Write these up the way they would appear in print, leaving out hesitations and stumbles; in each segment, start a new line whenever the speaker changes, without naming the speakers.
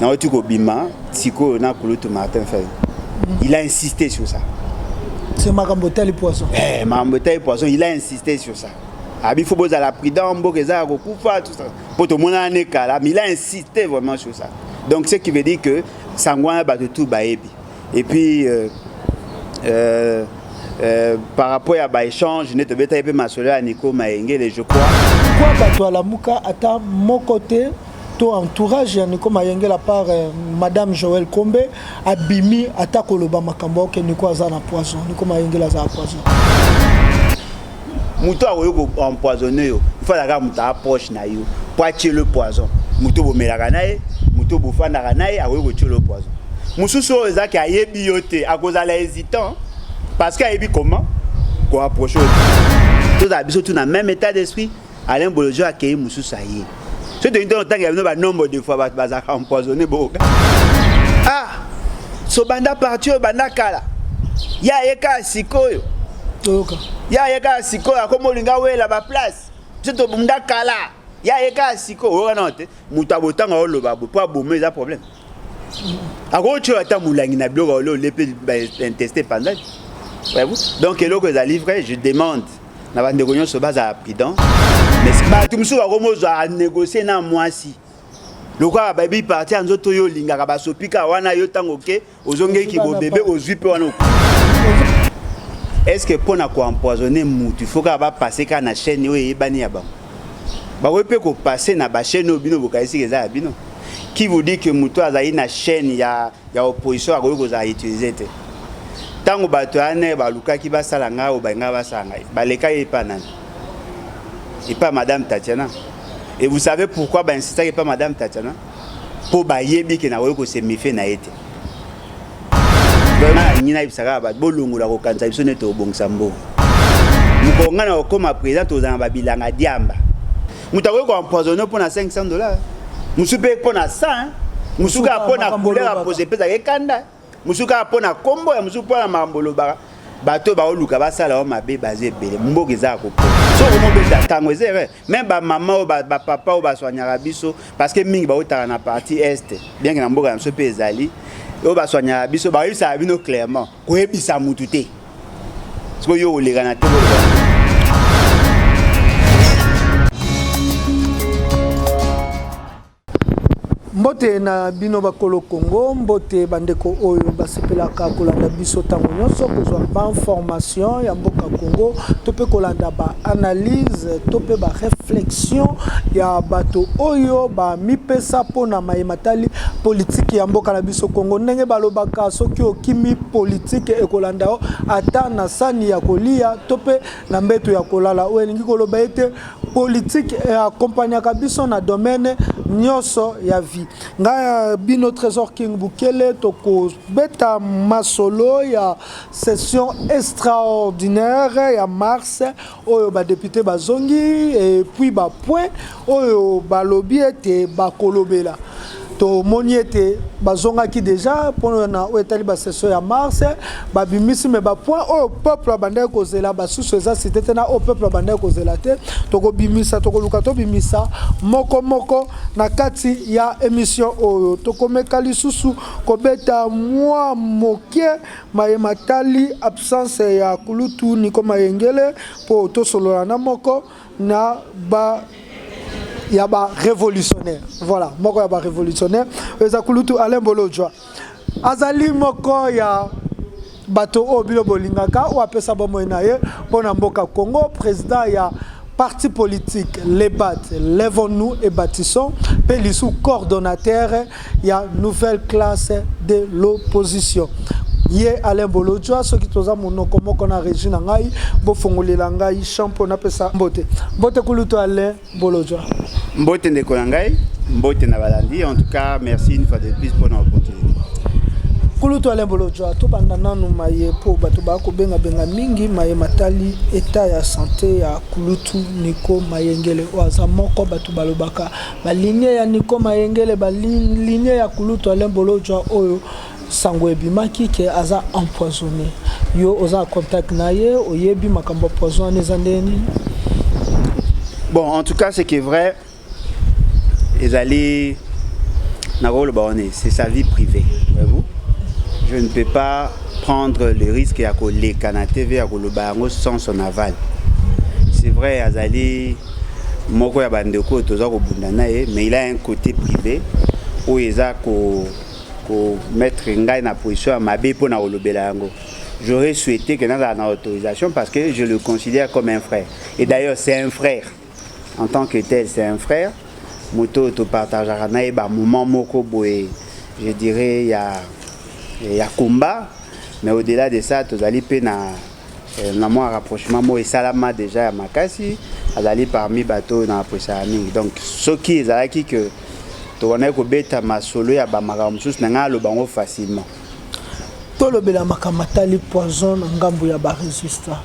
na otiko bima siko na Kulutu Martin Fayulu. Il a insisté sur ça.
C'est Makambotel et Poisson.
Makambotel et Poisson, il a insisté sur ça. Il faut que la prudence, tout ça. Pour tout le monde, mais il a insisté vraiment sur ça. Donc, ce qui veut dire que Sangwana bat tout baébi. Et puis, par rapport à l'échange, je ne te vais pas m'assurer à Nico Mayengele, je crois.
Pourquoi Bato la Mouka à mon côté, ton entourage, Nico Mayengele, à part Madame Joël Kombe, a bimi à ta Koloba Makambo, que Nico Azana Poisson, Nico Mayengele Azana Poisson.
Mouto a empoisonné, il faut que tu approches pour tuer le poison. Mouto bo melaganaye, mouto bo fanaganaye, a tuer le poison. Moussou eza qui a yebioté à cause de l'hésitant parce qu'il a yebi comment qu'on approche. Tous habitants tout dans le même état d'esprit. Alain Bolojo a créé Moussou Saïe. C'est de temps qu'il y a un nombre de fois bazar empoisonné bo. Ah, so banda parti au banda kala. Ya eka sikoyo. Ya yeka siko ya komo linga wela ba place to bunda kala ya yeka siko o note muta botanga o loba bo pa bo mais problème ako tu ata mulangi na blogo lo lepe intesté pendant voyez-vous donc eloko za livré je demande na bande gonyo so baza prudent mais ba tumsu ba komo za négocier na mwasi lokwa ba bi parti anzoto yo linga ka ba sopika wana yo tango ke ozongeki ki bo bébé ozwi pe wana. Est-ce que pour empoisonner moutou, il faut qu'il passer dans la chaîne et bani abam. Bah oui peut passer dans la chaîne au bino bokaisi les abino. Qui vous dit que moutou a une chaîne il y a opposition à quoi vous utiliser. Tant que batoane baluka qui va salanga ou banga va salanga. Baleka est pas nan. Et pas Madame Tatiana. Et vous savez pourquoi bah insister que pas Madame Tatiana? Pour bayebi que na weko se mifé na été. Nina ibisaka ba bolungu la kokanza biso neto bongsambo mukonga na okoma président tozana babilanga diamba mutako ko empoisonner pour na $500 musupe pour na 100 musuka pour na couleur poser pesa ekanda musuka pour na kombo ya musupa na mambolo ba bato ba oluka ba sala o mabe basé belé mboki za ko so ko beta tango zere même ba maman ou ba papa ou ba soignara biso parce que mingi ba otara na partie est bien que na mboka na so pe ezali yo ba soignara biso ba yisa bino clairement ko ebisa mututé so yo olega na tebo.
Mbote na bino bakolo Congo, mbote bandeko oyo basepelaka kolanda biso tango nyonso kozwa ba information ya mboka Congo, tope kolanda ba analyse, tope ba réflexion ya bato oyo ba mipesa pona mayematali politique ya mboka na biso Congo. Ndenge balobaka soki okimi politique ekolanda o ata na sani ya kolia tope na mbeto ya kolala oyo lingi koloba ete politique accompagnaka biso na domaine nyonso ya vie. Nga bino Trésor King Bukele toko beta masolo ya session extraordinaire ya mars oyo ba député bazongi et puis ba point oyo ba lobby ete ba kolobela to moniete bazonga ki déjà pour na etali ba session ya mars ba bimisi me ba point au peuple banda kozela ba sous eza c'était na au peuple banda kozela te toko bimisa toko luka to bimisa moko na kati ya émission oyo toko mekali susu ko beta moi mokie mayematali absence ya Kulutu Niko Mayengele po to solo na moko na ba yaba révolutionnaire. Voilà, moko yaba révolutionnaire. Eza Kulutu Alain Bolojo. Azali moko ya bato obilo bolingaka ou apesa bomo naye pona mboka Congo, président ya parti politique les BAT, lèvons-nous et bâtissons, Pélisou coordonnateur ya nouvelle classe de l'opposition. Ye Alain Bolojo soki toza monoko moko na région ngai bo fongolela ngai champion na pesa mbote Kulutu Alain Bolojo
mbote ndeko ngai mbote na balandi. En tout cas merci une fois de plus pour l'opportunité.
Kulutu Alain Bolojo to banda nanu maye po bato ba ko benga mingi maye matali état ya santé ya Kulutu Niko Mayengele oza moko bato balobaka ba ligne ya Niko Mayengele ba ligne ya Kulutu Alain Bolojo oyo sango ebimaki ke aza empoisonné yo oza contact naye oyebi makambo poison les andeni.
Bon, en tout cas ce qui est vrai ils allaient c'est sa vie privée, voyez-vous. Je ne peux pas prendre le risque à coller TV sans son aval. C'est vrai, Azali, moko ya bandeko toza ko bundana mais il a un côté privé où il a ko mettre ngai na position à mabe pour na olobela yango. J'aurais souhaité que dans la autorisation parce que je le considère comme un frère. Et d'ailleurs, c'est un frère. En tant que tel, c'est un frère. Moto to partagera na ba moment moko boye. Je dirais il y a combat, mais au-delà de ça, tu allais pena un rapprochement moi et salama déjà à makasi, allait parmi bateau dans la donc ce qui est là qui que tu connais que beta ma solo ya ba makamsus na le bango facilement.
To le bela makamata li poison ngambu ya ba résistant.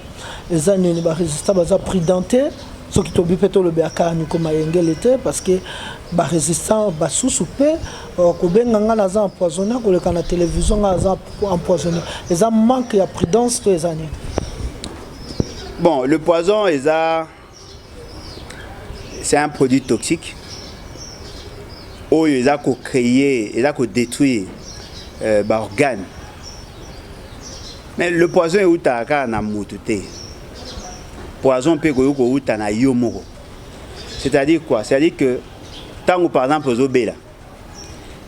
Les années ba résistant baza pridenté ce qui tobi peto le beka ni comme yengele te parce que ba résistant ba sous-soupé ko benga ngana za empoisonné ko le kana télévision za empoisonné. Les a manque ya prudence to les années.
Bon, le poison c'est un produit toxique. Où il a créé, il a détruire organes. Mais le poison est où tu as na moututé. Poison peut être où tu as yomoro. C'est-à-dire quoi? C'est-à-dire que tant que par exemple aux obéla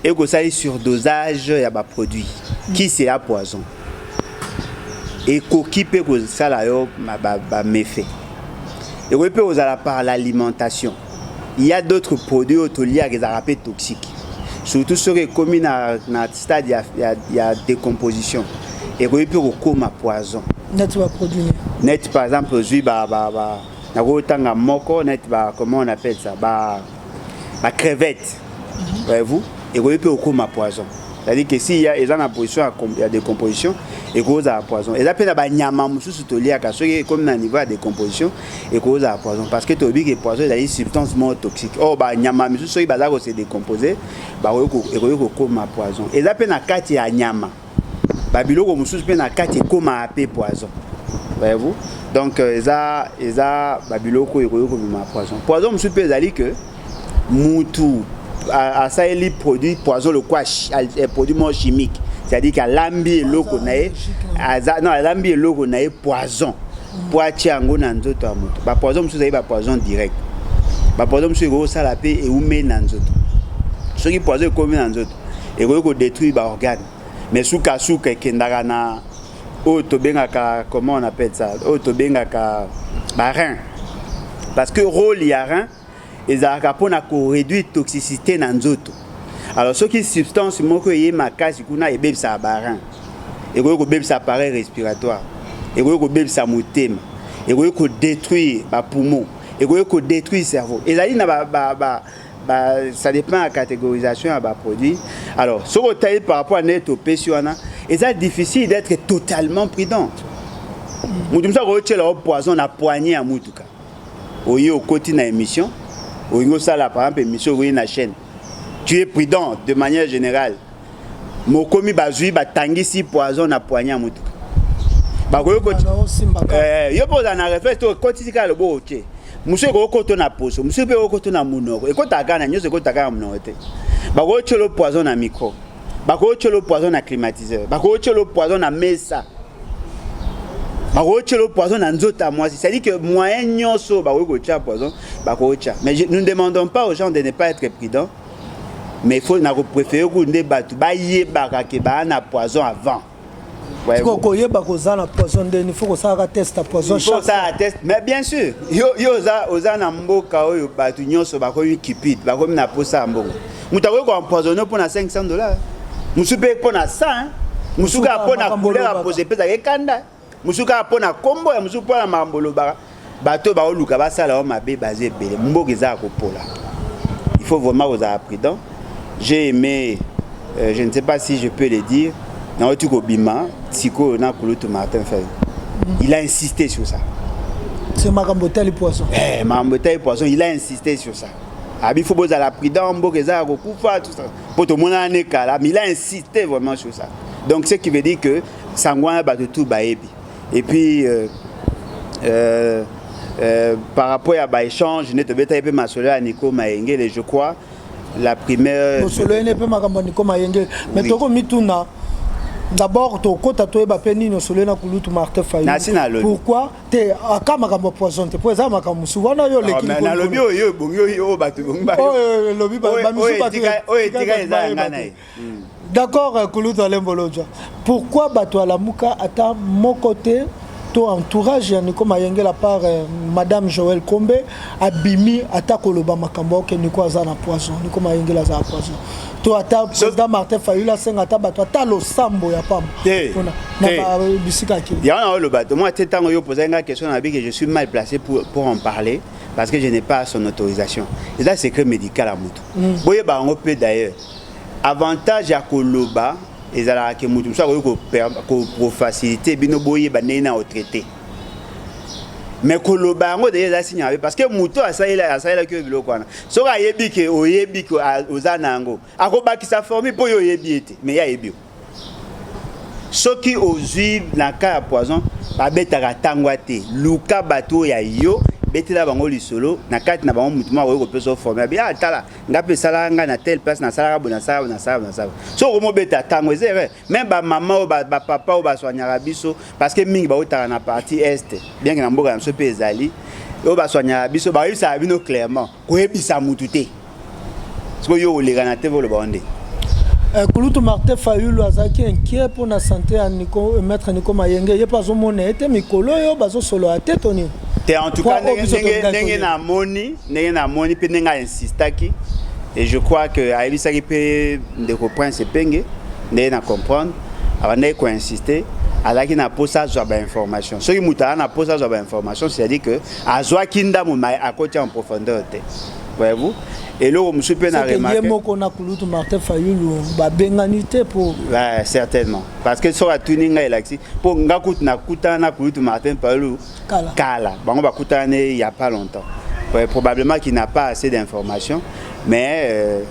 et que ça est surdosage il y a des produits qui c'est à poison. Et qui peut que ça là méfait. Et on peut aux par l'alimentation. Il y a d'autres produits autoliés à des arapés toxiques. Surtout ceux qui commis dans le stade il y a décomposition. Et on peut comme à poison.
Net va produire.
Net par exemple aujourd'hui comment on appelle ça la crevette. Voyez-vous? Et on peut comme à poison. C'est-à-dire que s'il y a une position à décomposition, et cause à poison. Et là, il y a des choses qui comme dans le niveau de décomposition, et cause à poison. Parce que tu as dit que le poison est une substance toxique. Oh, il y a des choses qui se décomposées, et comme à poison. Et là, il y a des choses qui nyama. Babilo comme sous peine à 4 comme à poison. Voyez-vous? Donc ça babilo ko comme poison. Poison monsieur peut dire que mutu à ça il produit poison le quoi produit chimique. C'est-à-dire qu'à l'ambi l'eau qu'on a non l'ambi l'eau qu'on a poison. Poitia ngo na nzoto amutu. Ba poison monsieur ça poison direct. Ba poison monsieur go ça la paix et ou met na nzoto. Ce qui poison comme na nzoto et ko détruire ba organe. Mais souka kendaka na otobengaka comment on appelle ça otobengaka rein parce que rôle ya rein ezalaka pona ko réduire toxicité na nzoto. Alors ce qui substance moko yé makasi kuna ebebisa ba rein et ko bebisa appareil respiratoire et ko bebisa motema et ko détruire ba poumon et ko détruire cerveau et là il na ça dépend de la catégorisation de produits. Alors, ce que tu par rapport à notre pétionnant, c'est difficile d'être totalement prudent. Nous avons dit que poison a poigné à Moutouka. Au côté de l'émission, par exemple, émission sur la chaîne. Tu es prudent de manière générale. Mon commis bazui batangi si poison a poigné à Moutouka. Je pose un réflexe, continue le beau. Monsieur ko koto na poso, monsieur pe ko koto na munoko. E ko tagana nyoso ko tagana munote. Ba ko chelo poison na micro. Ba ko chelo poison na climatiseur. Ba ko chelo poison na mesa. Ba ko chelo poison na nzota moi. C'est-à-dire que moyen nyoso ba ko cha poison, ba ko cha. Mais nous ne demandons pas aux gens de ne pas être prudents. Mais il faut na préférer ko nde batu ba yeba ka ke ba na poison avant.
Il faut que poison, il faut que ça teste poison.
Il faut ça teste, mais bien sûr. Oza na mboka oyo batu nyonso ba ko cupide, ba ko na posa mbongo. Mutako ko empoisonner pour na $500. Musupe pour na 100, musuka pour na couleur poser pesa ekanda. Musuka pour na combo ya musuka pour na mambolo ba bato ba oluka ba sala o mabe basé belé. Mboka za ko pola. Il faut vraiment aux prudents. J'ai aimé je ne sais pas si je peux le dire. Il a insisté sur ça.
C'est Marambotel poisson.
Marambotel poisson, il a insisté sur ça. Il faut poser la prudence, tout ça. Pour tout le monde, il a insisté vraiment sur ça. Donc ce qui veut dire que Sangwana bat tout baébi. Et puis par rapport à l'échange, je n'ai pas ma soeur Nico Maengele, je crois. la primaire
Mosolo ne peut makambo ni koma yenge mais toko mituna d'abord to kota to eba peni no solo na kulutu Martin Fayulu pourquoi te akama makambo poison te poza makambo souvent yo leki
na lobi yo bongo yo batu bongo
oh lobi ba misu batu
tika eza ngana
d'accord kulutu alembolojwa pourquoi batu alamuka ata mon côté to entourage ya niko mayenge la part madame Joël Kombe abimi ata koloba makambo ke niko azana poison niko mayenge la za poison to ata président Martin Fayulu senga ata bato ata lo sambo ya pam
ona
na ba bisika ki
ya na lo bato moi tango yo poser une question na bi que je suis mal placé pour en parler parce que je n'ai pas son autorisation et là secret médical à mutu boye ba ngo pe d'ailleurs avantage ya koloba ezala ke mutu so ko faciliter bino boye ba nena au traité mais koloba ngo de za signaler parce que mutu asaila que biloko wana so ka yebi ke oyebi ko ozana ngo akobakisa formi po yo yebi ete mais ya yebi soki ozui na ka ya poison ba betaka tangwa te luka bato ya yo betela bango lisolo na kati na bango mutu moko ko peso former bien atala ngape sala nga na telle place na sala bona sala na sala na sala so ko mo beta tango ezere même ba maman ou ba papa ou ba soignara biso parce que mingi ba otala na partie est bien que na mboka na so pe ezali o ba soignara biso ba yisa bino clairement ko ebisa mutu te so yo oleka na te volo ba onde
kulutu Martin Fayulu azaki inquiet pour na santé ya Nico maître Nico Mayenge ye pas omona ete mikolo yo bazo solo ate toni
en tout cas nenge na moni pe nenga insistaki et je crois que aibisaki pe de ko prince penge ne na comprendre avant ko insister alaki na posa zo ba information soki muta na posa zo ba information c'est-à-dire que azwa kinda mo akoti en profondeur te voyez-vous et là on se peut na remarquer
que moko na kulutu Martin Fayulu ba benganité pour
certainement parce que sur la tuninga elaxi pour ngakut na kutana kulutu Martin Fayulu kala bango ba kutana il y a pas longtemps probablement qu'il n'a pas assez d'informations mais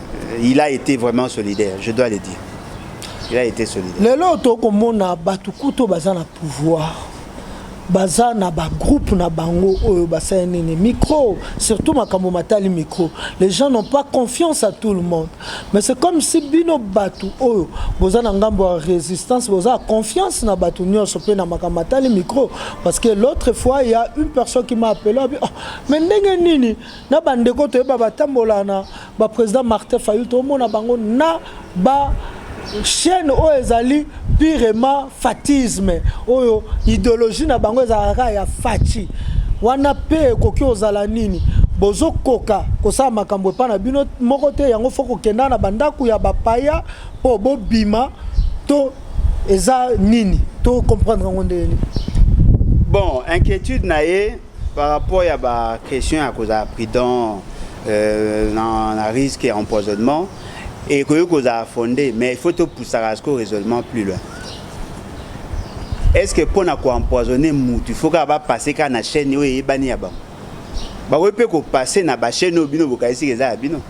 il a été vraiment solidaire je dois le dire il a été solidaire
lelo to komona batukuto bazana pouvoir baza na ba groupe na bango oyo basa nene micro surtout makambo matali micro les gens n'ont pas confiance à tout le monde mais c'est comme si bino batu oyo boza na ngambo ya résistance boza confiance na batu nyonso pe na makambo matali micro parce que l'autre fois il y a une personne qui m'a appelé oh, mais ndenge nini na bandeko to ba batambola na ba président Martin Fayulu to mona bango na ba chaîne o ezali purement fatisme oyo idéologie na bango ezalaka ya fachi wana pe koki ozala nini bozo koka kosala makambo epa na bino moko te yango fo kokenda na bandaku ya bapaya po bobima to eza nini to comprendre yango ndeni
bon inquiétude na ye par rapport à ba question à cause à prudent na risque et empoisonnement et que vous avez fondé, mais il faut tout pousser à ce raisonnement plus loin. Est-ce que pour empoisonner il faut qu'on va passer quand la chaîne est bannie à bas? Bah oui, peut passer na ba chaîne au bino bokaisi les abino.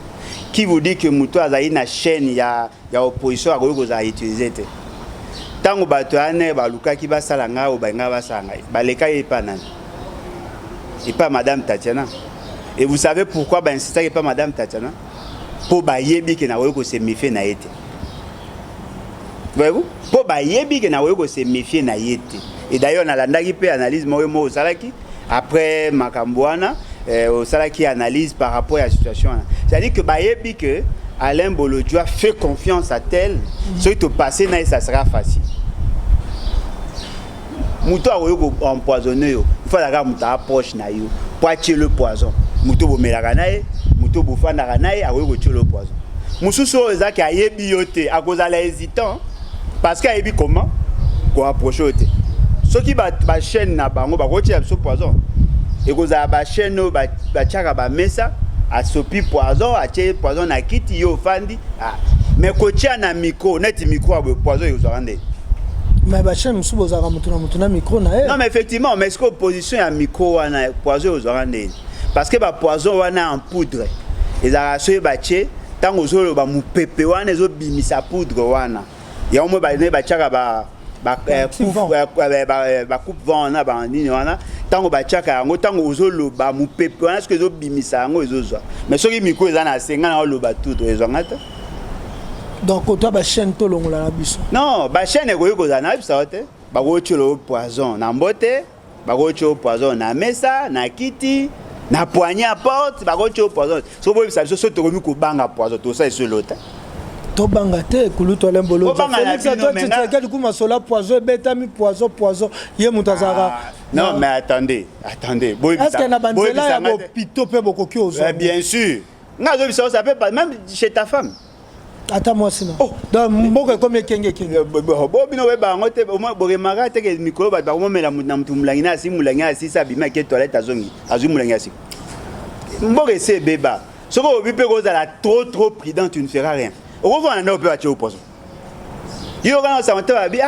Qui vous dit que moutou a une chaîne ya opposition à vous a utilisé? Tant que bato ane ba luka ki ba salanga ou ba nga ba sanga ba leka est pas nan. Et pas madame Tatiana. Et vous savez pourquoi ba insister pas madame Tatiana? Pour bayebi que na weko se méfier na yete. Voyez-vous? Pour bayebi que na weko se méfier na yete. Et d'ailleurs on a landaki pe analyse mo au salaki après makambwana au salaki analyse par rapport à la situation. C'est-à-dire que bayebi que Alain Bolodjoa fait confiance à tel ce qui te passer na ça sera facile. Muto a weko empoisonner yo. Il faut la muta approche na yo. Pour tuer le poison. Muto bo melaka na ye. Muto bofanda kanaye awe ko tuer le poison. Mususu ezaki ayebi yote akozala hésitant parce que ayebi comment ko approcher yote. Soki ba chaîne na bango ba ko tia so poison. Et kozala ba chaîne ba tiaka ba mesa a sopi poison a tia poison na kiti yo fandi. Mais ko tia na micro net micro a poison yo zorande.
Mais ba chaîne musu bozaka mutu na micro na e.
Non mais effectivement mais est-ce que position ya micro wana poison yo zorande? Parce que ba poison wana en poudre ezala so bache tango zo ba mupepe wana zo bimisa poudre wana ya omo ba ne ba chaka ba coupe vent na ba nini wana tango bachaka yango tango ozoloba mupepe wana ce que ezobimisa yango ezozwa mais soki miko eza na senga na oloba tout ezwanga ta
donc toi ba chaîne to longola na biso
non ba chaîne ekoyi kozala na biso te bakotyolo poison na mbote bakotyolo poison na mesa na kiti na poignée à porte bakotyolo poison so boyebisa biso so tokomi kobanga poison tosala esolo te
tobanga te kuluto lembolo tu kuma sola poison betami poison ye mutazara
non mais attendez
est-ce que na banzela ya bo pito pe bokoki ozo
bien sûr ngazo biso ça peut pas même chez ta femme
ata moi sinon donc mboka comme kenge
bo bino we bango te au moins boremaka te ke mikolo ba komomela na mutu mulangi na si mulangi asi sa bima ke toilette azongi azu mulangi asi mboka c'est beba soko obi pe kozala trop prudent tu ne feras rien au revoir na ope ache oposo yo kana sa mata babi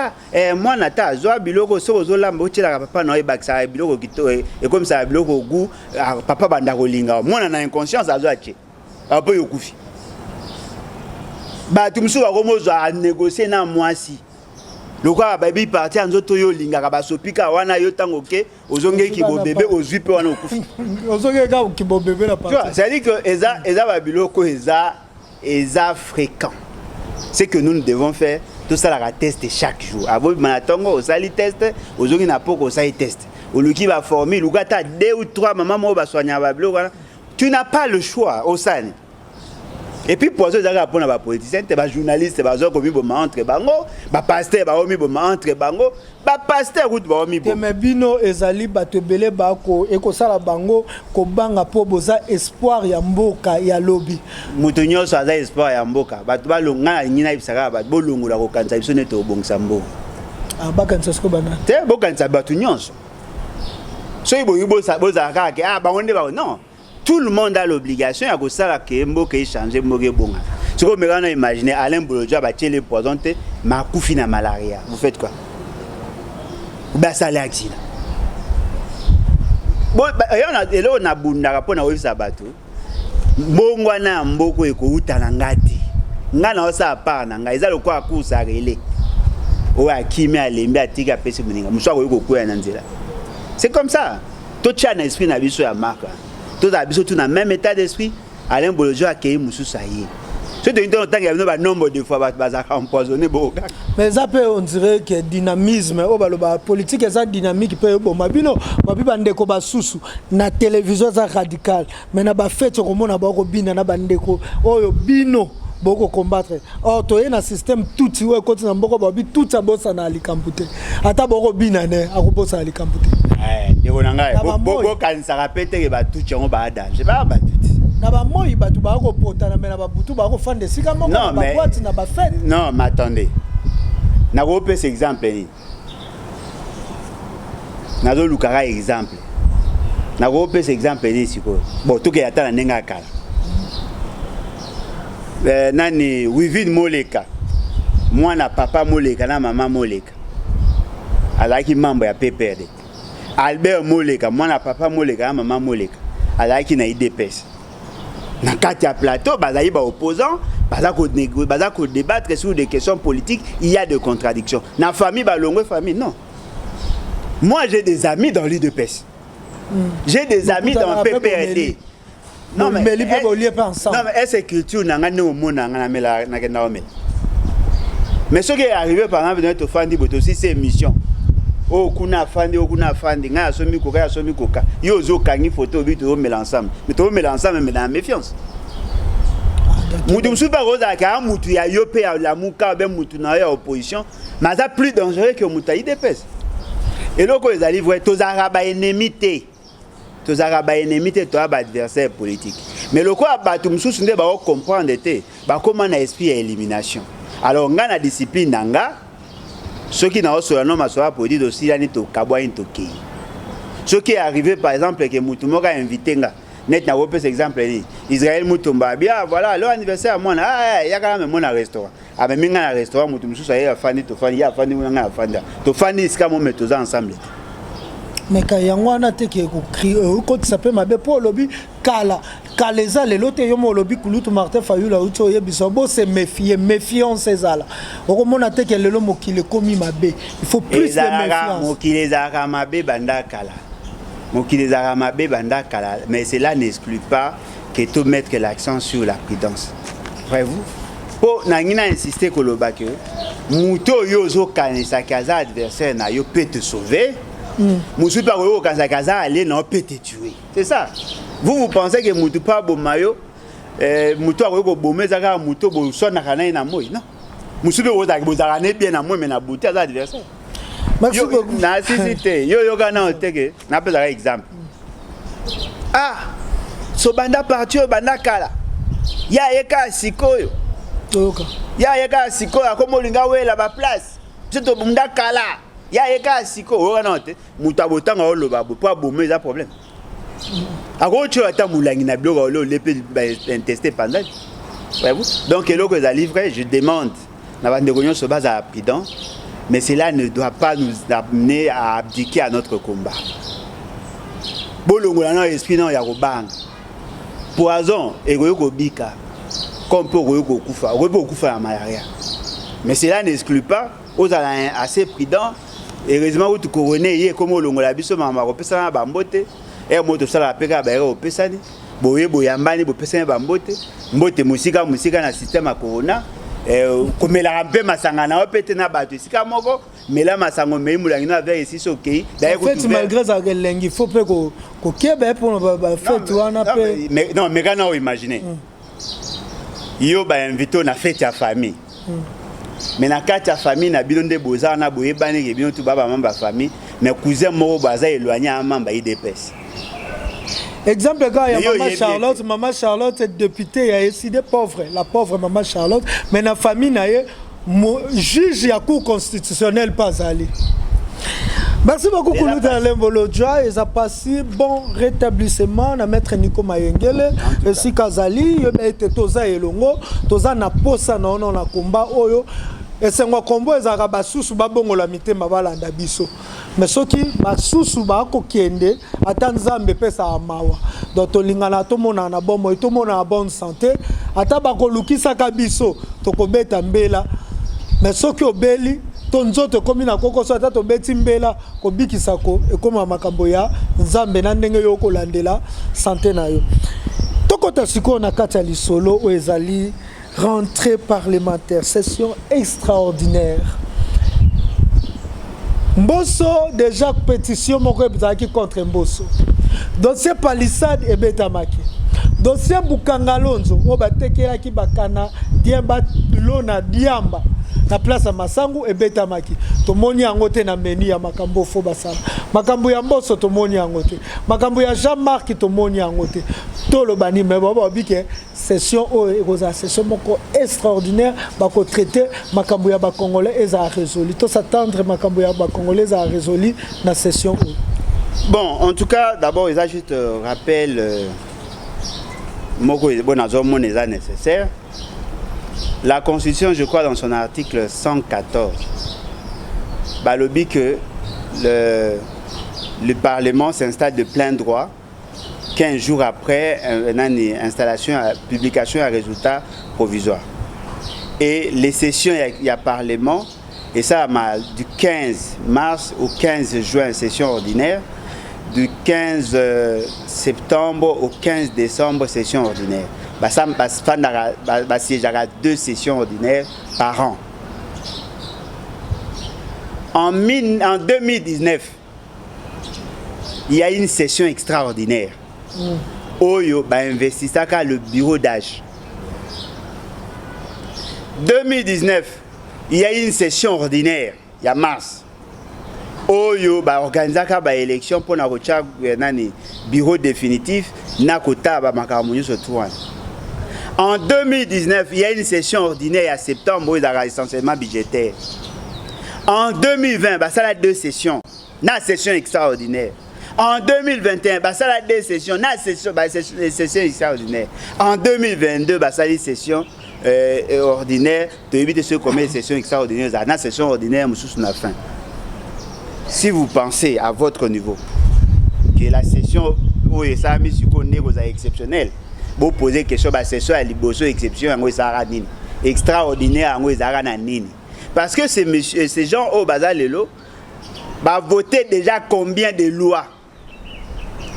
moi na ta azwa biloko soko zolamba otela papa na ebakisa biloko kito e comme ça biloko gu papa banda kolinga moi na inconscience azwa ache apo yokufi ba tumsu ba komozwa a négocier na mwasi lokwa baby parti anzoto yo linga ba sopika wana yo tango ke ozonge ki bo bébé ozwi pe wana okufi
ozonge ka ki bo bébé la parti
ça dit que eza ba biloko eza fréquent c'est que nous devons faire tout ça la test chaque jour avo manatongo osali test ozongi na poko osali test oluki ba former lukata 2 ou 3 maman mo ba soigner ba biloko tu n'as pas le choix osani. Et puis pour ça, ils ont des politiciens, des journalistes, des gens qui ont entre bango, des pasteurs qui ont entre bango, des pasteurs qui ont entre bango.
Mais bino ezali batebele bako ekosala bango ko banga po boza espoir ya mboka ya lobby.
Mutonyo so aza espoir ya mboka. Batu balonga nyina ibisaka batu bolongola ko kanza biso neto bongisa mboka.
Ah bakanza sko bana.
Te bokanza batu nyonso. So ibo boza kaka bango nde ba non. Tout le monde a l'obligation à que ça que mboka changer mboka bonga. Ce que me rend imaginer Alain Bolodja ba tirer poisonté ma coufi na malaria. Vous faites quoi? Ba ça l'accident. Bon on a bunda rapona wisa bato. Mbongwa na mboko eko utana ngati. Ngana osa pa na nga eza lokwa kusa rele. O akimi alembi atika pesi muninga. Muswa ko yoko kwa na nzela. C'est comme ça. Tout chana esprit na biso ya marka. Tous les tout dans le même état d'esprit, Alain Bolodja a accueilli Moussou Saïe. C'est de temps qu'il y a un nombre de fois empoisonné.
Mais ça peut on dirait que dynamisme, la politique est dynamique. Mabino, Mabibandeko Basusu, na télévision radical. Mais na ba fait comme on a beaucoup bina na bandeko. Oh bino. Boko combattre. Or to un système tout ti we continue mboko babi tout ça bossa na likampute. Ata boko bina ne akobossa likampute.
Ndeko nangai boko kanisa rapete ke ba tout tchango ba danger. Ba ba tout.
Na ba moi batu ba ko pota na mena ba butu ba ko fande sika moko ba boîte na ba fête.
Non, mais attendez. Na ko pe cet exemple ni. Na zo lukara exemple. Na ko pe cet exemple ni siko. Bon to ke ata na nenga kala. Nani Wivin Moleka mwana papa Moleka na mama Moleka alaki mambo ya PPRD. Albert Moleka mwana papa Moleka na mama Moleka alaki na IDPS na kati ya plateau bazali ba opposants baza ko débattre sur des questions politiques. Il y a des contradictions na famille balongwe famille non. Moi j'ai des amis dans l'IDPS. J'ai des amis dans PPRD. Non mais est-ce culture nanga ne omona nanga na mela na kenda omela. Mais ce qui est arrivé par exemple dans notre fandi boto si c'est émission. Oh kuna fandi nga somi koka. Yo zo kangi photo bi to mela ensemble. Mais to mela ensemble mais dans méfiance. Mutu msupa roza ka mutu ya yope ya la muka be mutu na ya opposition, mais ça plus dangereux que muta IDPS. Et loko ezali vrai to zaraba ennemité. Tous arabes ennemis et tous adversaires politiques. Mais le quoi batum sous ne va comprendre était comment na esprit élimination. Alors on a la discipline nanga ceux qui n'ont sur le nom à soi pour dire aussi là ni to kabwa ni to ki. Ce qui est arrivé par exemple que Mutumoka invité nga net na wopé exemple ni Israël Mutumba bien voilà leur anniversaire moi na ya quand même mon restaurant. Ah mais minga na restaurant Mutum sous ya fandi to fandi ya fandi nga fanda. To fandi iska mo meto ensemble.
Mais quand yangwana te ke ko cri ko s'appelle mabe pour lobby kala kaleza le lote yo mo lobby kulutu Martin Fayulu uto ye bisobo se méfiance ezala okomona te ke lelo mokile komi mabe il faut plus de méfiance
mokile ezaka mabe banda kala Mais cela n'exclut pas que tout mettre l'accent sur la prudence. Voyez-vous? Pour Nangina insister que le bac, Mouto yozo kanisa kaza adversaire na yo peut te sauver. Moussou pas yo kanisa kaza aller non peut te tuer. C'est ça. Vous pensez que Moutou pas bon mayo Moutou a ko bomé zaka Moutou bo sona kana na moi non. Moussou be oza bo zaka ne bien na moi mais na bouti az adversaire.
Merci beaucoup.
Na cité yo kana oteke na pe za exemple. Ah so banda parti banda kala. Ya eka sikoyo. Ya yeka siko akomo linga wela ba place. Tito bunda kala. Ya yeka siko o note muta botanga o loba bo pa bo mais a problème. Akocho ata mulangi na biloko lo lepe intesté pendant. Voyez-vous? Donc eloko za livrer, je demande na bande réunion se base à prudent, mais cela ne doit pas nous amener à abdiquer à notre combat. Bolongo na esprit non ya kobanga. Poison et ko bika. Comme pour Kufa à malaria. Mais cela n'exclut pas aux assez prudents. Heureusement, vous couronnez comme au long de la biso, maman, au Pessana Bambote, et moi, tout ça, la Pega, au Pessani, Boye, Boyambani, au Pessana Bambote, Mbote, musica, dans le système à Corona, comme la rampe, ma sangana, au Petena Batu, Sika Mogo, mais là, ma sango, mais Moulangina avait ici, ok.
En fait, malgré ça, il faut que Québec pour faire tout un appel.
Non, mais quand on imagine. Yo ba invité na fête ya famille. Mais na carte ya famille na bilonde boza na boye bani ke bino tu baba mamba famille mais cousin moko baza éloigné à mamba IDPS.
Exemple quand il y a maman Charlotte est députée a décidé pauvre, la pauvre maman Charlotte mais na famille na juge ya cour constitutionnelle pas allé. Merci beaucoup Koulouta Lembolodja et ça passe bon rétablissement na maître Nico Mayengele et si Kazali yo été toza elongo toza na posa na ono na combat oyo et c'est ngwa combo ezaka basusu babongola mitema balanda biso mais soki basusu ba ko kende ata nzambe pesa amawa donc tolingana to mona na bomo to mona na bonne santé ata ba ko lukisa ka biso to ko beta mbela mais soki obeli tonzoto komi na koko so ata to beti mbela ko bikisako e koma makambo ya nzambe na ndenge yo ko landela santé na yo tokota siko na kati ya lisolo o ezali rentrée parlementaire session extraordinaire Mbosso déjà pétition moko ebzaki contre Mbosso dossier palissade ebetamaki dossier Bukangalonzo o batekelaki bakana diamba lona diamba na place ya Masangu ebetamaki tomoni yango te na meni ya makambo fo basala makambo ya Mbosso tomoni yango te makambo ya Jean-Marc tomoni yango te tolobani me baba bike session o ekoza session moko extraordinaire bako traiter makambo ya ba congolais eza résolu to s'attendre makambo ya ba congolais a résolu na session o.
Bon, en tout cas, d'abord, il a juste rappel moko bon azomon eza nécessaire. La Constitution, je crois, dans son article 114, balobi que le Parlement s'installe de plein droit 15 jours après une installation, publication et résultat provisoire. Et les sessions, il y a Parlement, et ça, du 15 mars au 15 juin, session ordinaire, du 15 septembre au 15 décembre, session ordinaire. Il y a 2 sessions ordinaires par an. En 2019, il y a une session extraordinaire. Oyo investissaka le bureau d'âge. 2019, il y a une session ordinaire. Il y a mars. Oyo organisaka élection pour na bureau définitif na kota ba makamunyo so tuan. En 2019, il y a une session ordinaire à septembre, il y a essentiellement budgétaire. En 2020, ça a 2 sessions, une session extraordinaire. En 2021, ça a 2 sessions, une session extraordinaire. En 2022, ça a une session ordinaire, de éviter ce qu'on met une session extraordinaire, une session ordinaire, nous la fin. Si vous pensez à votre niveau que la session où ça a mis sur le exceptionnel, vous posez question, c'est soit la exception, extraordinaire, parce que ces gens au bazar lelo, voter déjà combien de lois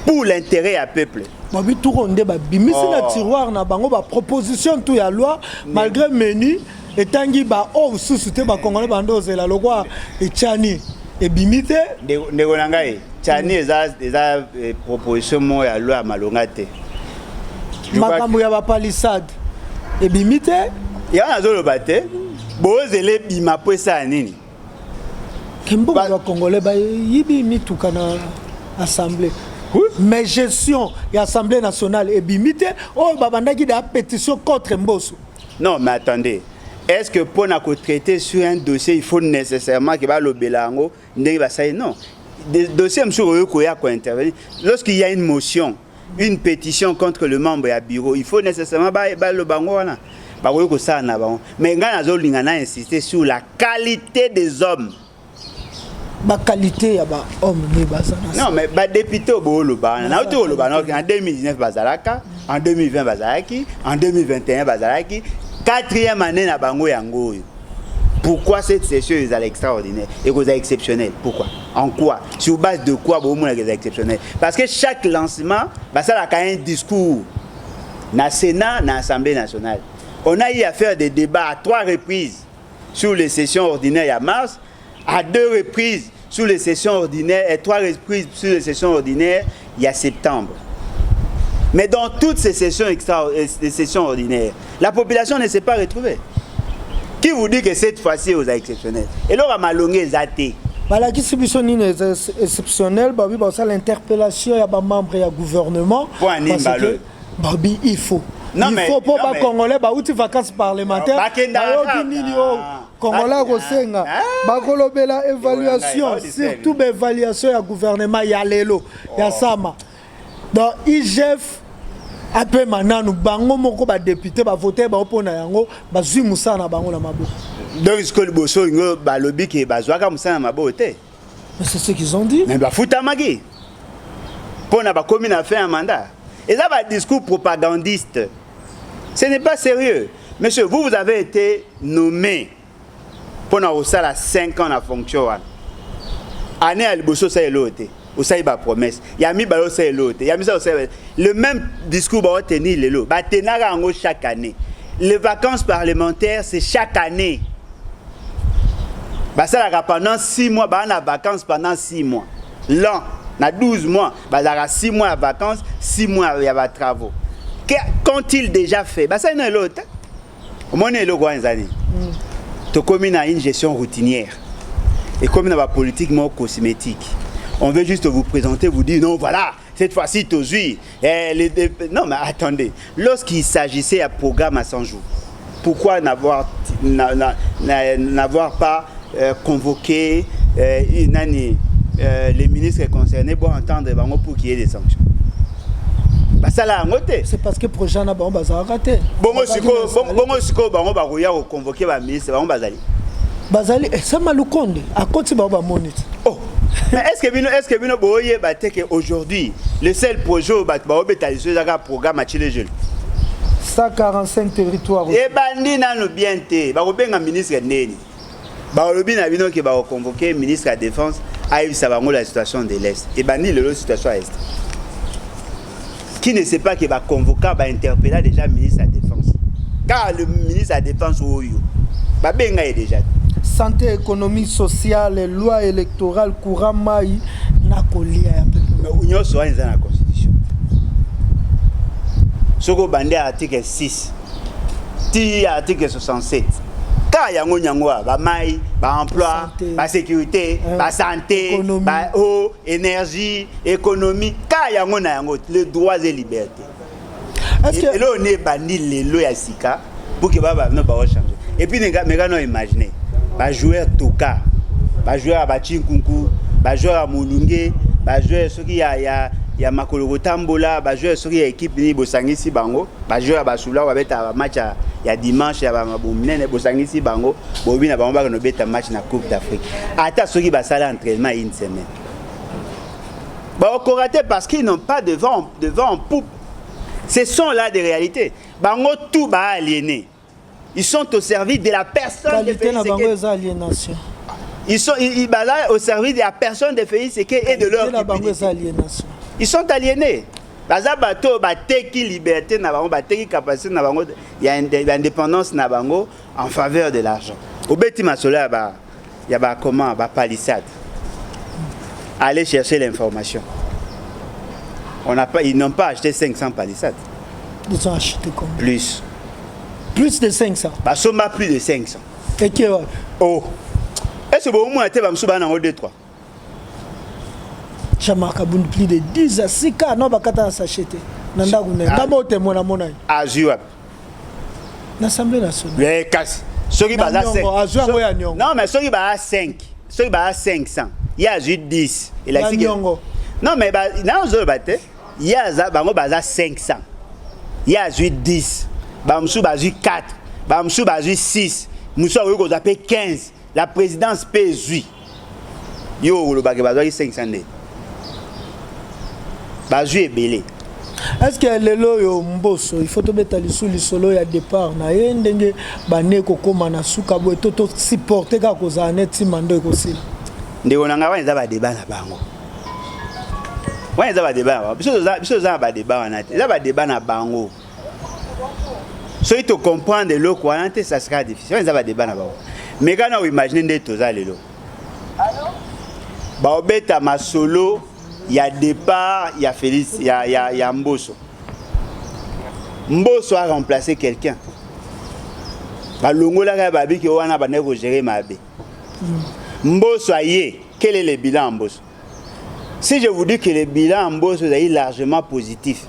pour l'intérêt à peuple.
Babi tout rondé ba bimisi na tiroir na bango ba proposition tout ya loi malgré menu etangi ba o susute ba congolais bando zela lokwa echani e bimite
de konangai chani eza proposition mo ya loi malonga te.
Makambo ya ba palissade e bimite
ya na zolo bate bozele bima pesa nini
Kimbo ba congolais ba yibi mituka na assemblée. Mais gestion de l'Assemblée nationale et bimité, oh babandaki de pétition contre Mbosso.
Non, mais attendez. Est-ce que pour nous traiter sur un dossier, il faut nécessairement que le Bélango non. Des dossiers, monsieur Oyokoya, quoi intervenir. Lorsqu'il y a une motion, une pétition contre le membre du bureau, il faut nécessairement le bango. Mais nous avons insisté sur la qualité des hommes.
La qualité ya ba homme ni bazana.
Non mais ba député au Bolobana, na auto Bolobana en 2019 bazalaka, en 2020 bazalaki, en 2021 bazalaki, quatrième année na bango yango. Pourquoi cette session est extraordinaire et que c'est exceptionnel? Pourquoi? En quoi? Sur base de quoi bon est exceptionnel? Parce que chaque lancement, bah ça a un discours na Sénat, na Assemblée nationale. On a eu à faire des débats à 3 reprises sur les sessions ordinaires à mars. À 2 reprises sur les sessions ordinaires et 3 reprises sur les sessions ordinaires, il y a septembre. Mais dans toutes ces sessions ordinaires, la population ne s'est pas retrouvée. Qui vous dit que cette fois-ci, vous êtes exceptionnel? Et là, on va malonguer les athées.
La distribution est exceptionnelle. L'interpellation, il y a des membres du gouvernement. Babi, il faut.
Non,
il faut pas Congolais, outil vacances parlementaires. Congolais Rosenga, bakolobela évaluation, surtout l'évaluation du gouvernement ya lelo, ya sama. Donc IGF après maintenant nous bango moko ba député ba voter ba opona yango ba zui musa na bango na mabo.
Donc ce que le bosso ngo ba lobby ke ba zwaka musa na mabo te.
Mais c'est ce qu'ils ont dit.
Mais ba futa magi. Pona ba commune a fait un mandat. Et là ba discours propagandiste. Ce n'est pas sérieux. Monsieur, vous avez été nommé pendant 5 ans en fonction. Année à l'Ibosso, ça est l'autre. Vous savez ma promesse. Il y a mis balo ça est l'autre. Il y a mis ça le même discours va tenir les lots. Ba tenara en chaque année. Les vacances parlementaires, c'est chaque année. Bah ça la pendant 6 mois, bah on a vacances pendant 6 mois. L'an, na 12 mois, bah ça 6 mois de vacances, 6 mois il y a des travaux. Qu'ont-ils déjà fait? Bah ça est l'autre. Au moins il est l'autre année. Tu commune a une gestion routinière. Et comme dans la politique cosmétique, on veut juste vous présenter, vous dire non, voilà, cette fois-ci, tu non, mais attendez, lorsqu'il s'agissait d'un programme à 100 jours, pourquoi n'avoir pas convoqué les ministres concernés pour entendre pour qu'il y ait des sanctions? Bah ça là
c'est parce que projet na bango bazala raté.
Bongo siko bango ba koya ko convoquer ba ministre bango
bazali ça malukonde à côté ba monite.
Oh. Mais est-ce que bino boye ba te que aujourd'hui le seul projet ba obetaliser un programme à Chile jeune
145 territoires.
Et bandi nanu bien te ba ko benga ministre neni. Ba lobi na bino ke ba ko convoquer ministre de la défense a eu ça bango la situation de l'Est. Et bandi le situation à Est. Qui ne sait pas qu'il va convoquer, va interpeller déjà le ministre de la Défense. Car le ministre de la Défense, est déjà.
Santé économique, sociale, loi électorale, courant maï, n'a qu'au lien.
Mais l'Union soit dans la Constitution. Ce qu'on bandé à l'article 6, l'article 67. Car il y a un emploi, la sécurité, la santé, la eau, énergie, économie. Car il y a les droits et libertés. Et là, on est banni les lois à Sika pour que les gens changer. Et puis, les gens imaginez, les joueurs Toka, les joueurs à Bachinkunku, les joueurs à Moulungue, les joueurs qui y a Makolo Tambola, les joueurs qui y a équipe ni Bosangisi Bango, les joueurs à Basula, avec un match il y a dimanche, il y a un Bosangisi Bango, il y a un match dans la Coupe d'Afrique. Attends, ceux qui vont faire l'entraînement une semaine. Ils ont raté parce qu'ils n'ont pas de vent en poupe. Ce sont là des réalités. Bango tout va aliéné. Ils sont au service de la personne de Félix
aliénation.
Ils sont là au service de la personne de Félix et de leur
aliénation.
Ils sont aliénés. Baza bato bateki liberté na bango, bateki capacité na bango, il y a une indépendance na bango en faveur de l'argent. Au beti masola ba il y a ba comment ba palissade. Allez chercher l'information. Ils n'ont pas acheté 500 palissades.
Ils ont acheté combien?
Plus.
Plus de 500.
Bah soma plus de 500.
Et qui est
oh. Est-ce que vous avez été dans le 2 3?
Jamaka bun plus de 10 à 6 cas non bakata s'acheter. Nanda gune. Ngamo témoin na monai.
Azua.
L'Assemblée nationale.
Les casse. Ceux qui basent 5. Non mais ceux qui basent 5. Ceux qui basent 500. Il y a juste 10. Et la non mais dans le bate, il y a bango basé 500. Il y a juste 10. Bamsou basé 4. Bamsou basé 6. Moussa oui qu'on appelle 15. La présidence pèse 8. Yo le bagage basé 500. Basé est belé.
Est-ce que le loyo mboso il faut te mettre le solo ya départ na ndenge bané ko koma na suka bo to supporter ka ko za net mando ko sila.
Ndeko nanga ba nza ba débat na bango. Ouais, ça va débat. Biso za ba débat wana te. Ça va débat na bango. So il te comprendre le quoi, ça sera difficile. Ouais, ça va débat na bango. Mais quand on imagine des toza lelo. Allô? Ba obeta ma solo, il y a départ, il y a Félix, il y a Mboso. Mboso a remplacé quelqu'un. Ba longola ka babi ki wana ba ne ko gérer ma bé. Mboso aye, quel est le bilan Mboso? Si je vous dis que le bilan en bourse est largement positif,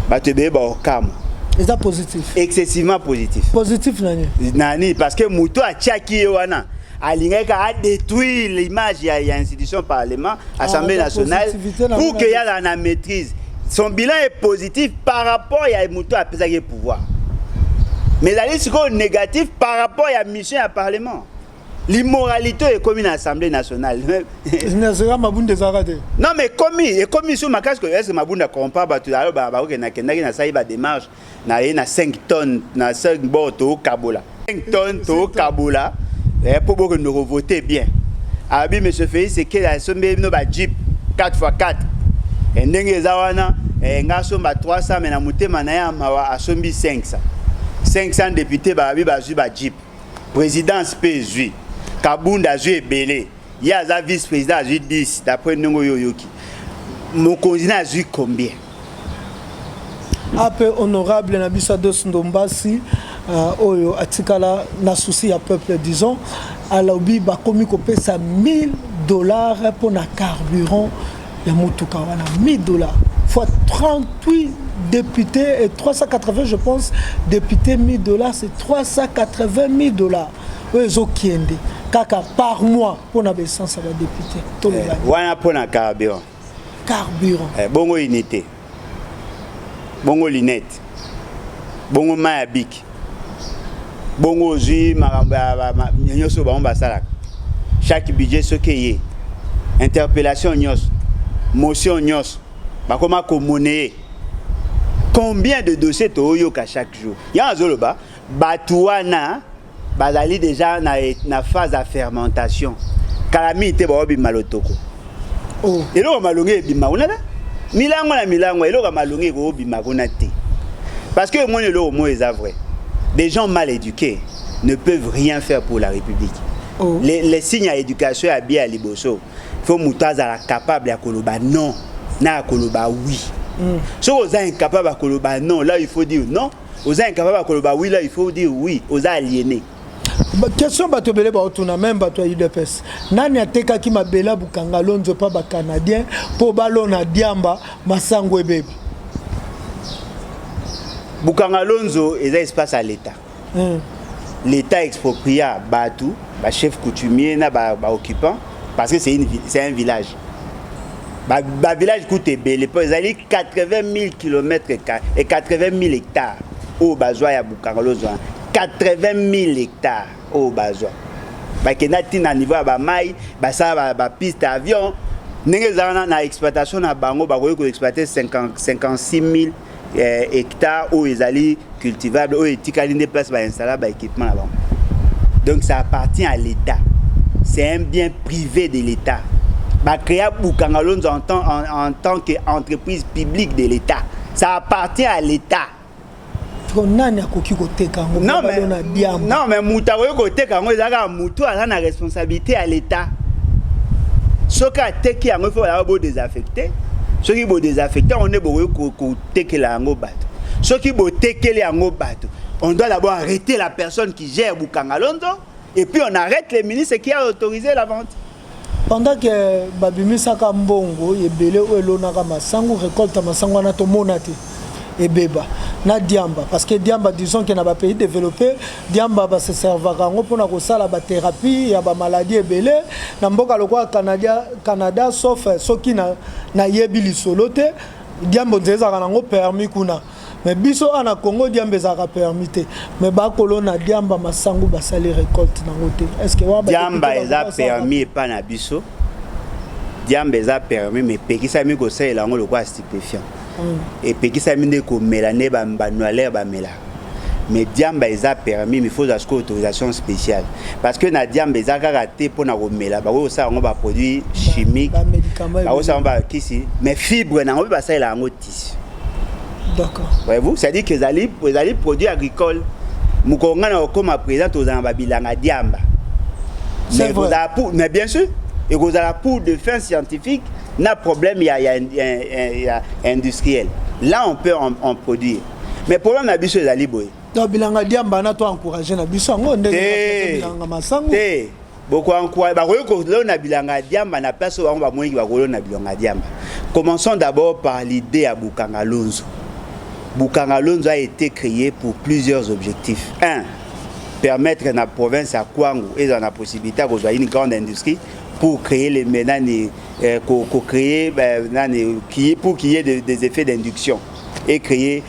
c'est positif.
Excessivement positif.
Positif nani?
Nani parce que Mouto a tchaki wana a détruit l'image il y a institution parlement, Assemblée nationale pour qu'il y ait la maîtrise. Son bilan est positif par rapport à Mouto à peser pouvoir. Mais la liste négative par rapport à la mission à parlement. L'immoralité est commis dans l'Assemblée nationale. Non mais commis sur ma casque, est-ce que Mabunda comprend pas tout à l'heure na démarche na 5 tonnes na 5 boto Kabola. 5 tonnes to Kabola pour que nous voter bien. Abi monsieur Félix c'est que la somme no ba Jeep 4x4. Et ndenge zawana ngaso ba 300 mais na mutema na ya mawa asombi 500. 500 députés ba ba Jeep. Présidence PSU. Kabunda a joué belé. Il y a un vice-président a joué 10 d'après Nongo Yoyoki. Mon candidat a joué combien?
Après honorable Nabissa Dos Ndombasi, Oyo Atikala na souci à peuple disons, à l'obi ba komi ko pesa $1000 pour na carburant ya mutuka wana $1000 fois 38 députés et 380 je pense députés $1000 c'est $380,000. Ozokiende kaka par mois pour na essence à la député.
Wana pour na carburant.
Carburant.
Bongo unité. Bongo linette. Bongo mayabik. Bongo zi maramba nyoso ba salak. Chaque budget ce qui est. Interpellation nyos. Motion nyos. Ba koma ko monnaie. Combien de dossiers toyoka chaque jour? Ya azoloba batuana bazali déjà na phase de fermentation. Calamité ba obi malotoko. Oh. Elo malongé bima onala? Milango na milango elo malongé ko bima konate. Parce que moi le mot est vrai. Des gens mal éduqués ne peuvent rien faire pour la République. Oh. Les signes à éducation à bien à liboso. Faut moutaza capable à koloba non, na koloba oui. Si vous êtes incapable à koloba non, là il faut dire non. Vous êtes incapable à koloba oui, là il faut dire oui. Vous êtes aliénés.
Question batobele ba otuna même bato UDPS. Nani ateka ki mabela bukanga lonzo pa ba canadien po balona diamba masango ebebe.
Bukanga lonzo est un espace à l'état. L'état expropria Batu, ba chef coutumier na ba occupant parce que c'est un village. Ba village coûte belé pour aller 80 000 km et 80 000 hectares au bazwa ya Bukanga lonzo. 80 000 hectares au besoin. Parce que na niveau ba mai, ba ça ba piste avion, n'engezana na exploitation na bango ba ko exploiter 56 000 hectares où ils allaient cultivables, où etikali des places ba installer ba équipement là-bas. Donc ça appartient à l'État. C'est un bien privé de l'État. Bah créer Bukangalonzo en tant qu'entreprise publique de l'État. Ça appartient à l'État.
Non
mais Moutawe côté quand on Moutou a la responsabilité à l'État. Ce qui a été qui a beau désaffecté, ce qui est désaffecté, on est beau côté la ngo bateau. Ce qui est que les ngo bateau, on doit d'abord arrêter la personne qui gère Bukangalonzo et puis on arrête les ministres qui a autorisé la vente.
Pendant que Babimi Saka Mbongo et Belé ou Elonaka Masango récolte Masango na to monate et Beba na Diamba parce que Diamba disons qu'il n'a pas pays développé Diamba va se servir pour na kosala ba thérapie ya ba maladie Belé na mboka lokwa Canada sauf soki na yebi lisolote Diamba nzeza kanango permis kuna mais biso ana Congo Diamba zaka permis mais ba kolona Diamba Masango ba sali récolte na ngote est-ce que wa
Diamba eza permis pas na biso Diamba eza permis mais pekisa mi ko sala ngo lokwa stupéfiant et pekisa mi ndeko melané ba noaler ba mela mais Diamba eza permis mais il faut asko autorisation spéciale parce que na Diamba eza raté pour na ko mela ba ko sala ngo ba produit chimique ba médicament ba ko sala ba kisi mais fibre na ngo ba sala ngo tissu.
D'accord.
Voyez-vous, c'est-à-dire que les alliés produits agricoles, Moukonga n'a comme président aux Ambabilanga Diamba. Mais bien sûr, et vous avez pour de fins scientifiques, n'a problème, il y a industriel. Là, on peut en produire. Mais le problème, c'est que les alliés boy.
Donc, Bilanga Diamba, on a tout encouragé, na biso ngo ndenge Bilanga Masango.
Beaucoup encouragé. Bah, on a Bilanga Diamba, na personne on va moins qui va na Bilanga Diamba. Commençons d'abord par l'idée à Bukangalonzo. Bukangalonzo a été créé pour plusieurs objectifs. Un, permettre à la province à Kwangu et dans la possibilité d'avoir une grande industrie pour créer les ménages, pour qu'il y ait des effets d'induction et créer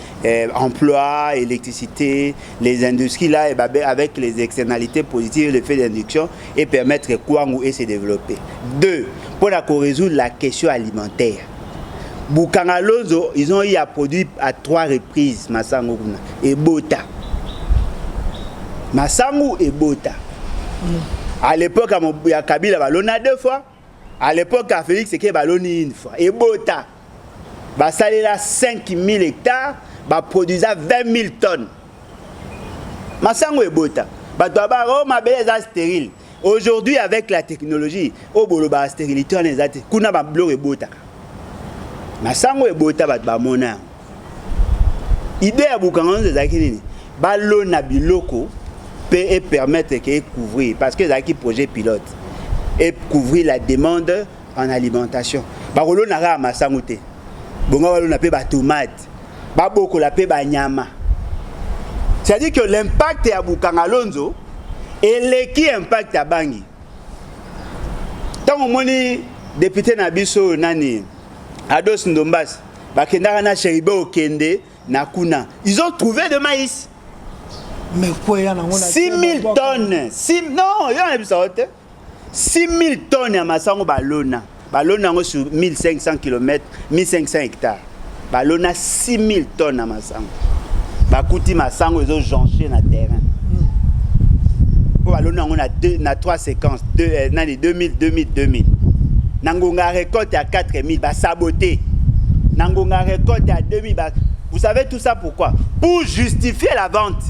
emploi, électricité, les industries là avec les externalités positives, l'effet d'induction et permettre que Kwangu et se développer. Deux, pour résoudre la question alimentaire. Bukangalonzo, ils ont eu à produire à 3 reprises Masango et Bota. Masango et Bota. À l'époque, il y a Kabila Balona 2 fois. À l'époque, à Félix, c'est Baloni 1 fois. Et Bota, ça a 5000 hectares, produisait 20 000 tonnes. Masango et Bota. Ma belle est stérile. Aujourd'hui, avec la technologie, la stérilité, on est stérile. Kuna Blo et Bota. Masango et Bota ba mona. Idée à Bukangalonzo zakini ba lona biloko peut permettre que couvrir parce que zaki projet pilote et couvrir la demande en alimentation. Ba lona ra Masango te. Bonga ba lona pe ba tomate. Ba boko la pe ba nyama. C'est-à-dire que l'impact à Bukangalonzo et l'équipe impact à Bangi. Tant au moni député na biso nani Ados Ndombas, Bakendara Cheribe Okende, Nakuna. Ils ont trouvé de maïs.
Mais quoi,
6 000 tonnes. Non, il y a 6 000 tonnes à Masango Balona. Balona sur 1500 km, 1500 hectares. Balona 6 000 tonnes à Masango. Bakouti Masango, ils ont jonché dans le terrain. Balona, on a 3 séquences. 2000, 2000, 2000. Nangonga récolte à 4000, saboté. Nangonga récolte à 2000. Vous savez tout ça pourquoi? Pour justifier la vente.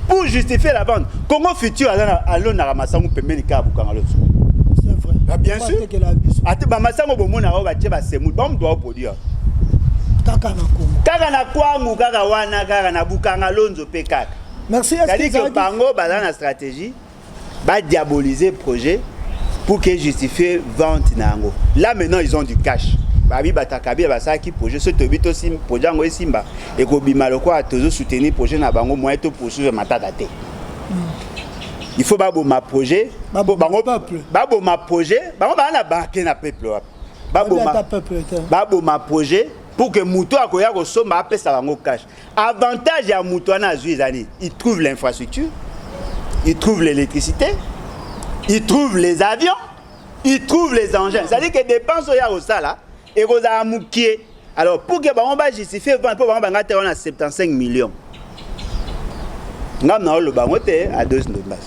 Pour justifier la vente. Congo futur, allons à Masango Pemelika Bukangalonzo.
C'est vrai.
Bien sûr. Masango Bomona Roba Semou, bon doit produire.
Kaka na Congo.
Kaka na Kwangu, Kaka Wana, Kaka na Bukangalonzo P4.
Merci.
C'est-à-dire que Bango, dans la stratégie, va diaboliser le projet. Pour qu'ils justifient vente nango. Là maintenant ils ont du cash. Babi batakabi basa qui projet ce tobito sim projet ngo simba et ko bimalo ko atozo soutenir projet na bango moyen to poursuivre matata te. Il faut babo ma projet, babo peuple. Babo ma projet, babo na banque na peuple. Babo ma projet pour que muto akoya ko somba apesa bango cash. Avantage ya muto na zuizani, il trouve l'infrastructure, il trouve l'électricité. Ils trouvent les avions, ils trouvent les engins. C'est-à-dire que les dépenses au sala et aux amoukiers. Alors pour que on va justifier pour on va 75 millions. Nous avons le bangote à 2 Ndombas.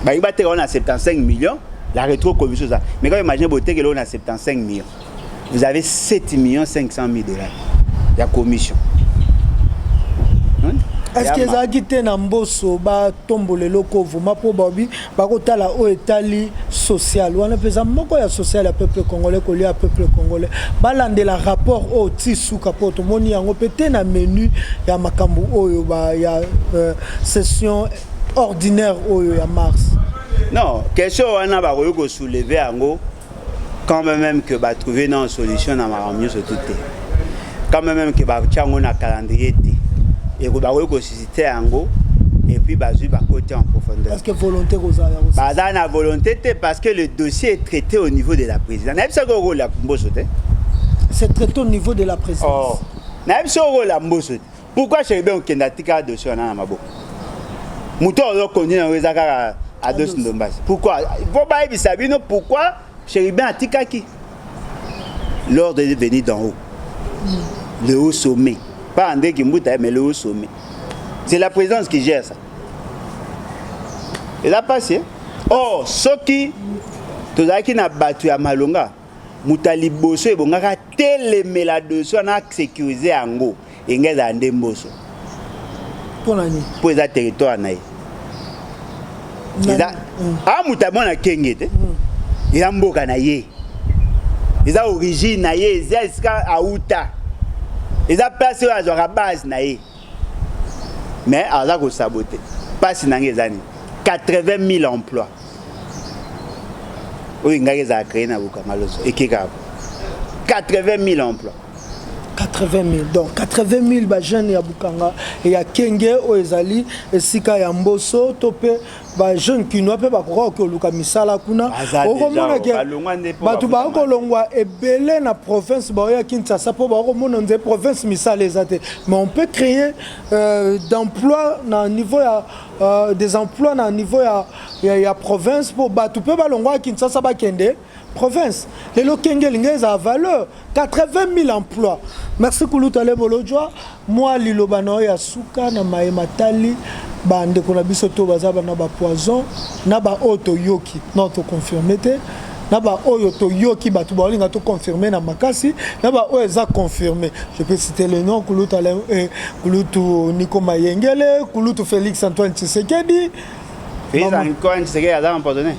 Bah il va on a 75 millions La rétro-commission, ça. Mais quand vous imaginez que l'on a 75 millions, vous avez 7 500 000 dollars. Il y a commission.
Est-ce que ça a quitté Namboso, tombole loko, vous m'appelez Bobby, bakotala o etali social. On a besoin de social à peuple congolais, collé à peuple congolais. Balande la rapport au tissu capoto, moni en opété na menu, ya makambu oyo ba ya session ordinaire oyo ya mars.
Non, question on a ba ko soulever ango quand même que ba trouver une solution na maramio sur tout. Quand même que ba tiango na calendrier. Et vous avez suscité un go et puis bazu ba côté en profondeur.
Est-ce que volonté rosa
bah dans la volonté parce que le dossier est traité au niveau de la présidence. N'a pas rôle la mbosote.
C'est traité au niveau de la présidence.
Oh. N'a pas rôle la mbosote. Pourquoi chez ben kenda tika dossier na mabo. Muto on continue en rezaka à dos ndombas. Pourquoi? Faut pas bisabino pourquoi chez ben tika qui? L'ordre est venu d'en haut. Le haut sommet. Pas André Kimbuta, mais le haut sommet. C'est la présidence qui gère ça. Et là, passé. Oh, ce qui, tout ça qui n'a battu à Malonga, Moutali Bosso et Bongara, télémé la dessus, on a sécurisé en go. Et on a un Bosso.
Pour l'année.
Pour les territoires. Ah, Moutabon a Kengete. Il a un beau canaillé. Il a origine, il a Aouta. Ils ont placé à la base. Mais ils ont saboté. Pas si 80 000 emplois. Oui, ils ont créé 80 000 emplois.
80 000. Donc 80 000 jeunes à Bukanga et il y a Kenge Oezali et Sika Yamboso topé ba jeunes qui n'ont pas que Luka Misala kuna au moment que batu ba ko longwa e belé na province ba ya Kinshasa po ba ko mona nze province Misala ezate mais on peut créer d'emplois na niveau ya des emplois na niveau ya province pour batu pe ba longwa Kinshasa ba kende province. Les Lokengel a valeur 80 000 emplois. Merci Koulouta Lebolodjoa. Moi, Lilobano ya Souka, na Maïmatali, Bande Konabisoto Bazaba na ba poison, na ba Oto Yoki, non to confirmé. Na ba Oyoto Yoki, Batubalinga to confirmé na Makasi, na ba Oeza confirmé. Je peux citer le nom Koulouta Kouloutou Nico Mayengele, Kouloutou Félix Antoine Tshisekedi.
Félix Antoine Tshisekedi a empoisonné.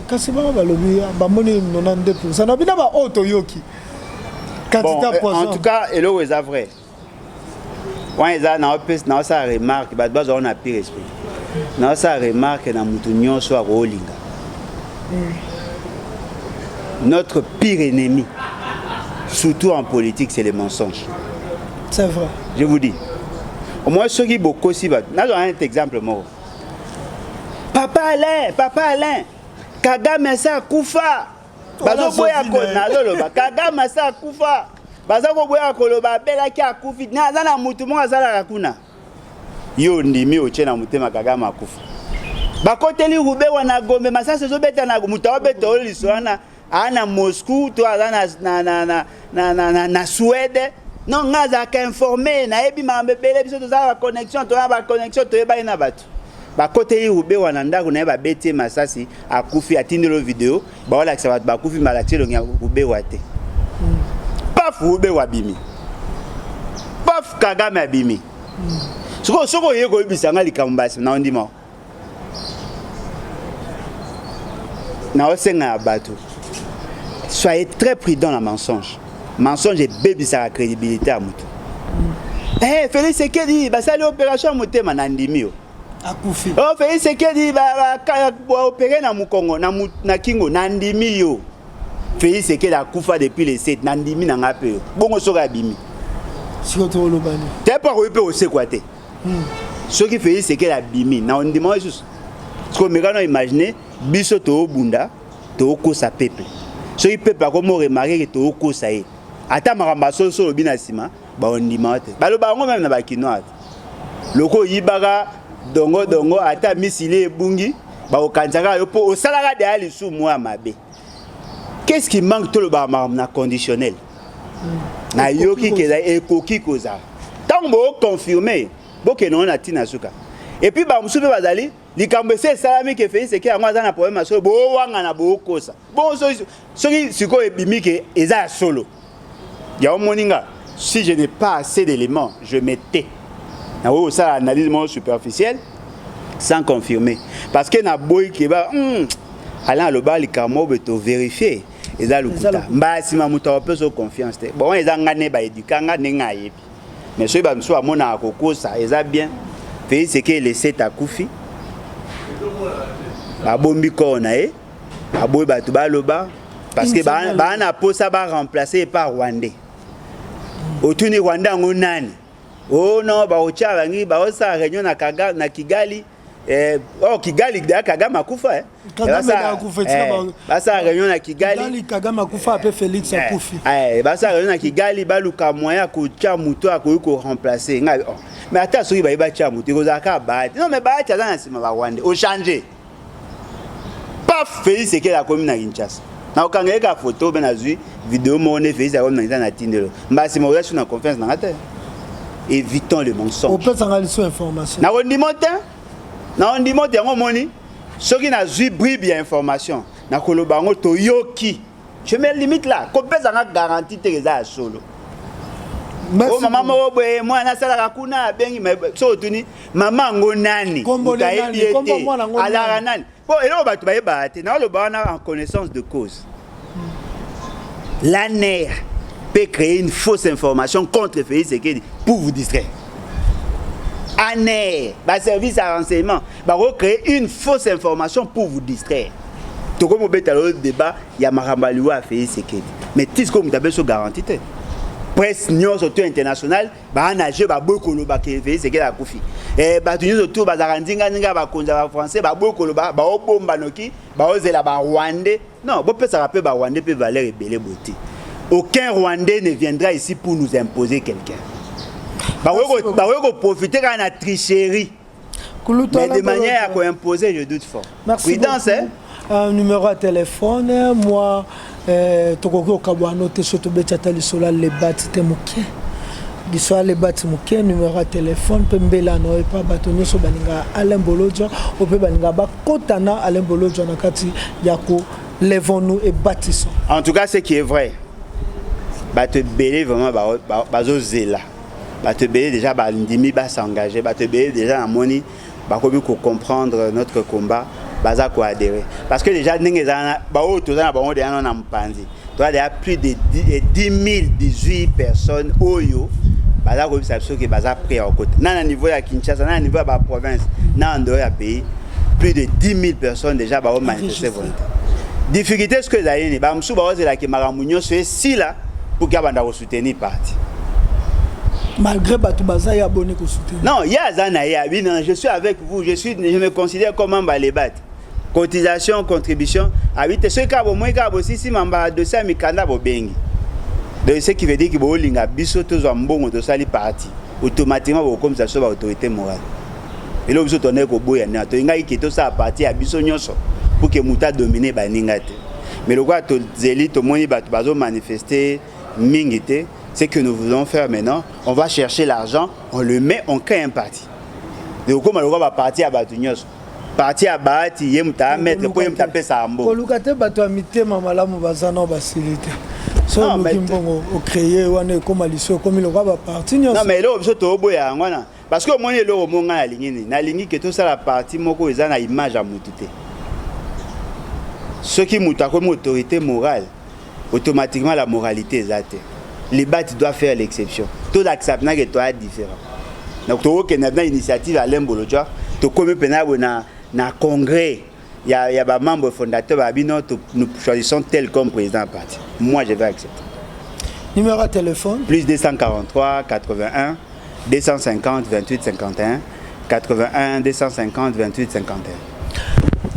Bon, en tout cas, il est vrai. Quand ils ont ça remarque, on a pire esprit. Dans ça remarque, notre pire ennemi, surtout en politique, c'est les mensonges.
C'est vrai.
Je vous dis. Au moins, ceux qui beaucoup aussi, nous avons un exemple mort. Papa Alain, Kagame sa kufa. Bazo boya ko nazoloba. Kagame sa kufa. Bazo boya ko loba bela ki akufi. Na zana mutu mo azala kuna. Yo ndimi ochena mutema Kagame akufa. Bakoteli rube wana Gombe masasa zo beta na mutu obeta oliswana ana Moscou to azana na Suède. Non ngaza ka informer na ebi mambe bele biso to za connexion to ba connexion to eba ina batu. Ba côté Ube wananda kuna ba beti masasi akufi atindelo video ba wala kisa ba kufi malaxi lo nya Ube wate. Paf Ube wabimi. Paf Kagame abimi. Soko yego ibisanga likambasi na ondima. Na osenga batu. Soyez très prudents dans le mensonge. Mensonge et bébé sa crédibilité à mutu. Eh Félix Sekedi ba sali opération mutema na ndimio.
Akufi.
Oh Félix Sekedi ba opérer na Mukongo na Kingo na ndimi yo. Félix Sekedi akufa depuis les 7 na ndimi na ngape. Bongo soka bimi.
Sikoto lobani.
T'es pas repé au sekwate. Ce qui Félix Sekedi abimi na ondima juste. Ce que mekano imaginer biso to bunda to ko sa peuple. Ce qui peuple comme remarquer que to ko sa e. Ata makamba so lobina sima ba ondima te. Ba loba ngo même na ba kinoa. Loko yibaka dongo ata misile bungi ba okanzaka yo po osalaka de ali sou moi mabe. Qu'est-ce qui manque tout le barman na conditionnel? Na yoki keza ekoki koza. Tant bo confirmer bo ke non na tina suka. Et puis ba musupe bazali likambo se salami ke Félix Sekedi yango aza na problème solo bo wanga na bo kosa bon soki siko ebimi ke eza solo ya omoninga si je n'ai pas assez d'éléments je me tais na wo ça analyse mon superficielle sans confirmer parce que na boy ke ba ala lo ba likambo beto vérifier eza lukuta mbasi mamuta pe so confiance te bon eza ngane ba edukanga nenga yebi mais so ba mso amona akokosa eza bien Félix Sekedi laisser ta kufi babombi kona aboy batu baloba parce que ba na posa ba remplacer par Rwandais otuni Rwanda ngonani oh non ba ocha bangi ba osa réunion na Kigali Kigali Kagame akufa
Kagame akufa
basa réunion na Kigali
Kagame akufa pe Félix akufi
basa réunion na Kigali baluka moyen ko tia muto ko remplacer mais attends soki ba tia muto ko zaka ba non mais ba tia na sima ba Rwanda o changer paf Félix Sekedi akomi na Kinshasa na okangeka photo ben azui vidéo mone Félix akomi na Tindelo mbasi mo relation na confiance na ngata évitons le mensonge
on peut s'en aller sur information
na on dit monte yango moni soki na zui bribe ya information na koloba ngo toyoki je me limite là ko pesa nga garantie te za solo oh maman mo boye moi na sala kuna bengi so tuni maman ngo nani ala nani bon elo batu ba yeba te na lo ba na en connaissance de cause la NER peut créer une fausse information contre Félix Sekedi pour vous distraire. ANER, le service à renseignement, va recréer une fausse information pour vous distraire. Tout comme on peut dans le débat, il y a Marambaliwa à Félix Sekedi. Mais tout ce que vous avez sur garantie, presse news autour international, bah nager, bah beaucoup le bac Félix Sekedi à Koufi. Et bah tout news autour, bah zarandinga ninga, bah konza français, bah beaucoup le bah obomba noki, bah ozela bah Rwandais. Non, bon peut ça rappeler bah Rwandais peut valer rebelle beauté. Aucun Rwandais ne viendra ici pour nous imposer quelqu'un. Bah oui, profiter quand on a tricherie. Mais de manière à imposer, je doute fort.
Merci beaucoup. Numéro à téléphone, moi, Tokoko Kabano, Teshoto Betchatali Sola, les bâtis Mouké. L'histoire les bâtis Mouké, numéro à téléphone, Pembela, no, et pas bâtonnier sur Baninga, Alain Bolodja, au Baninga, Kotana, Alain Bolodja, Nakati, Yako, lèvons-nous et bâtissons.
En tout cas, ce qui est vrai, bah te belé vraiment, bah zéla. Bah te belé déjà, bah l'indimi va s'engager, bah te belé déjà la monnaie, bah comme pour comprendre notre combat, bah ça quoi adhérer. Parce que déjà, bah tout ça, bah on est en Mpanzi. Toi, il y a plus de 10 018 personnes oyo, bah là comme ça, ceux qui bah ça pris en côté. Dans le niveau de Kinshasa, dans le niveau de la province, dans le dehors du pays, plus de 10 000 personnes déjà bah ont manifesté volonté. Difficulté ce que vous avez, bah m'sou bah c'est là que Maramounio c'est si là. Pour qu'il y ait soutenir parti.
Malgré Batoubaza, il y a abonné pour soutenir.
Non, il y a Zanaïa. Je suis avec vous. Je me considère comme un balébat. Cotisation, contribution. Habite ce cas, au moins, aussi, si mamba de ça, mi kanda bobengi. Donc, ce qui veut dire que vous avez un biso, tous un bon, tous sali parti. Automatiquement, vous comme ça, sur l'autorité morale. Et là, vous êtes honnête au bout, il y a un qui est ça à partir à biso nyoso pour que Mouta domine Baningate. Mais le quoi, tout zéli, tout le monde va manifester. Mingité, c'est que nous voulons faire maintenant, on va chercher l'argent, on le met, on crée un parti. Donc comme on va partir à Batunios, partir à Bati, yemta mettre pour yemta taper ça en beau.
Kolukate batuamité mamala mubazana basilité. So nous au créer wane comme alisio comme il va partir.
Non mais là obso to boya ngwana parce que moi le monga na lingini, na lingi que tout ça la partie moko ezana image à mutute. Ce qui muta comme autorité morale. Automatiquement la moralité est atteinte. Les bâtis doivent faire l'exception. Tout l'acceptation est différent. Donc, tu vois qu'il y a une initiative à Alain Bolodja, tu connais un congrès, il y a des membres fondateurs, nous choisissons tel comme président parti. Moi, je vais accepter.
Numéro de téléphone
Plus 243 81 250 28 51 81 250 28 51.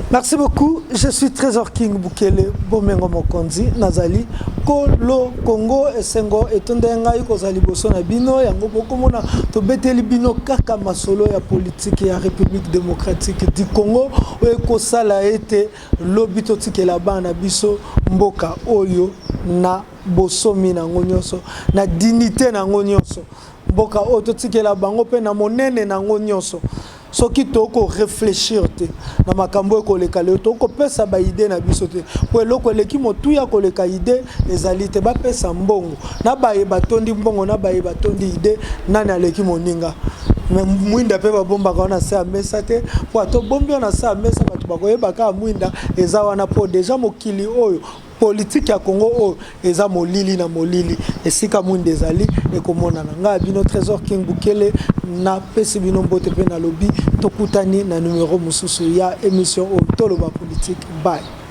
Merci beaucoup. Je suis Trésor King Bukele Bomengo Mokonzi Nazali Kolo Congo Esengo etondenga ikozali boso na bino yango bokomona to beteli bino kaka masolo ya politique ya République démocratique du Congo oyo kosala ete lobito tikela bana biso mboka oyo na bosomi na ngonyoso na dignité na ngonyoso mboka oyo tikela bango pe na monene na ngonyoso soki toko réfléchir te na makambo ekoleka leo toko pesa ba idée na biso te po eloko eleki motuya koleka idée ezali te bapesa mbongo na baye batondi mbongo na baye batondi idée nani aleki moninga mwinda pe babomba kana sa mesa te po to bombi na sa mesa batu bakoyeba ka mwinda eza wana po déjà mokili oyo politique ya Congo o eza molili na molili esika mwinde ezali ekomona na nga bino Trésor King Bukele na pesi bino mbote pe na lobby tokutani na numéro mususu ya émission o toloba politique bye.